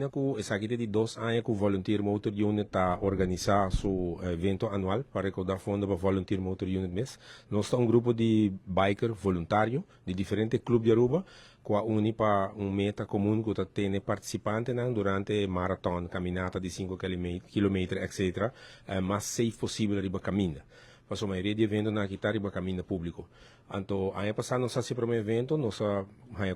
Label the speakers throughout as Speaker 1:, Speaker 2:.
Speaker 1: imagina que essa aqui de 2 anos que o Volunteer Motor Unit está organizar seu evento anual para recaudar fundo para Volunteer Motor Unit mês. Nós estamos um grupo de biker voluntário de diferentes clubes de Aruba que une para meta comum que tem participantes durante maratona, caminhada de 5 km, etc. Mais safe possível riba caminho. Para a maioria de eventos na guitarra e caminho público. Então, ano passado nós fizemos um evento, nossa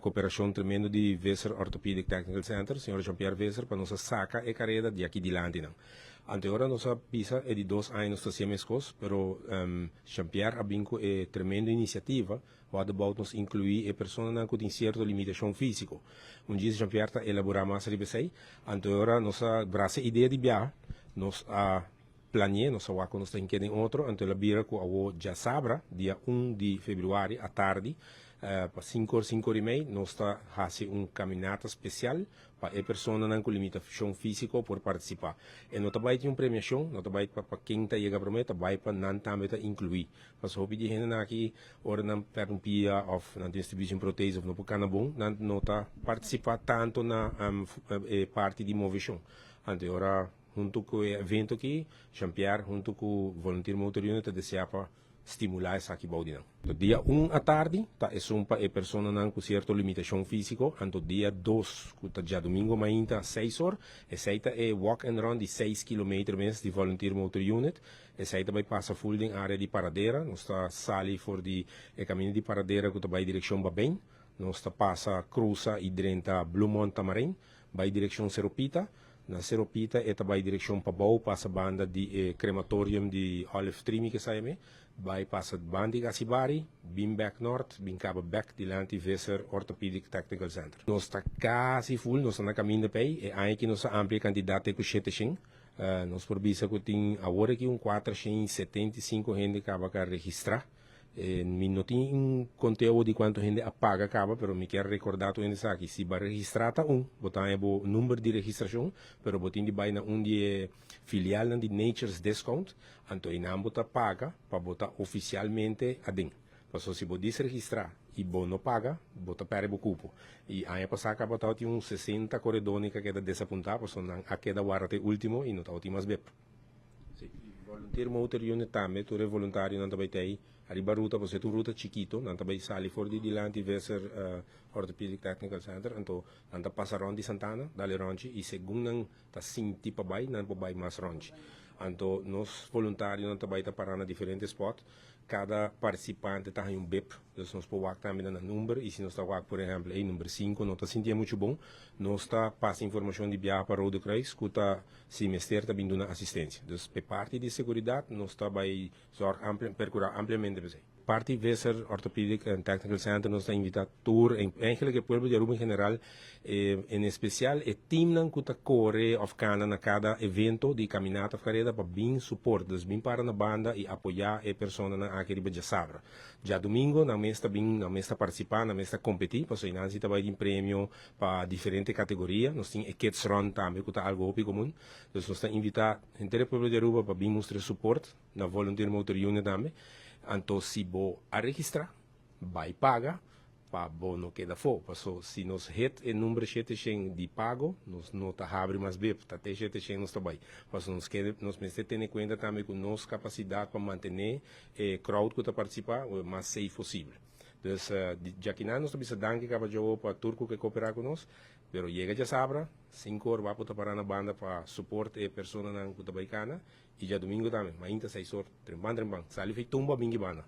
Speaker 1: cooperação tremenda de Weser Orthopedic Technical Center, senhor Jean-Pierre Weser, para nossa saca e carreira de aqui de Lante. Ante agora nossa pista é de 2 anos nós fazemos coisas, mas Jean-Pierre abinco é tremenda iniciativa, onde nos incluir a pessoa que tem certa limitação física. Dia Jean-Pierre está elaborando mais sobre isso, ante agora nossa braça ideia de viajar, nós planeei, nós vamos nos em outro, então a bira que eu já sabra, dia 1 de fevereiro à tarde, para 5 e meia, nós está fazendo caminhada especial para a pessoa com limitação física por participar. E não vai ter uma premiação, não vai para quem está chegando para meta, vai para não também incluir. Mas se pedir gente aqui, ora não pergumpia ou na distribuição proteína, não porque bom, não está participar tanto na parte de movição. Então, ora junto com o evento aqui, Jean-Pierre, junto com o Volunteer Motor Unit, desejava estimular essa aqui baudinha. No dia 1 à tarde, tá, é só para a pessoa com certa limitação física, no dia 2, que já domingo, ainda 6 horas, essa é walk and run de 6 km mês de Volunteer Motor Unit, essa vai passar full em área de paradeira, nós está sali for de caminho de paradeira que vai direção para bem, nós está passa cruza e drenta Blue Mont Tamarim, vai direção Seropita. Na Seropita, esta vai direção para Bau, passa banda de crematorium de Olive Tree, que sai vai passa banda de Gassibari, bem back north, bem cabo back dilante Weser Orthopedic Technical Center. Nós está quase full, nós estamos na caminho de pei, e aí que nós amplia quantidade de 7 nós por visa que tem agora que 475 gente que acaba de registrar. Não tem um conteúdo de quanto gente apaga acaba, mas me quero recordar que aqui se vai registrar botar o número de registração, mas botar de baina de filial de Nature's Discount, então não botar paga para botar oficialmente a dentro. Então se você registrar e não paga, bota para o cupo. E aí passar acaba de uns 60 corredores que queda desapontar, porque a queda guarda último e não está mais bem. Volunteer Motor Unit também, tu é voluntário, não também tem arriba ruta, você tu ruta chiquito, não também sali for de dilante Weser Orthopedic Technical Center, então não passa ronde Santana, dali ronde, e segundo não tá sinti para baixo, não para baixo mais ronde. Então, nós voluntários não também tá parando diferentes spots, cada participante está em um BIP, então nós podemos também no número, e se nós está por exemplo, em número 5, não está sentindo muito bom, nós está passa informação de viagem para o Rodo Kreis, que está se mestre está vindo na assistência. Então, por parte de segurança, nós está vai percurar ampliamente para parte Weser Orthopedic and Technical Center nos está invitado tour em que o povo de Aruba em geral, em especial o time que está corre of cana na cada evento de caminhada carreira para bem suporte, bem para na banda e apoiar a pessoa na aquele de sabra. Já domingo na mesa bem na mesa participar, na mesa competir, para so nós está vai de prêmio para diferentes categorias, nós tem kids run também que está algo comum, então nós está invitado inteiro povo de Aruba para bem mostrar suporte na Volunteer Motor Unit também. Então, se você registrar, vai pagar, para você não queda fora. Se nós hit o número 700 de pago, nós não abre mais bem, até 700 nós também. Nós precisamos ter em conta também que nossa capacidade para manter o crowd que está participando o mais safe possível. Então, já que nós precisamos dar para o turco que cooperar conosco, mas chega já sabra, 5 horas vai para na banda para suporte a pessoa que está baicana, e já domingo também, mas ainda 6 horas, trembando, sali feito tumba, bingi bana.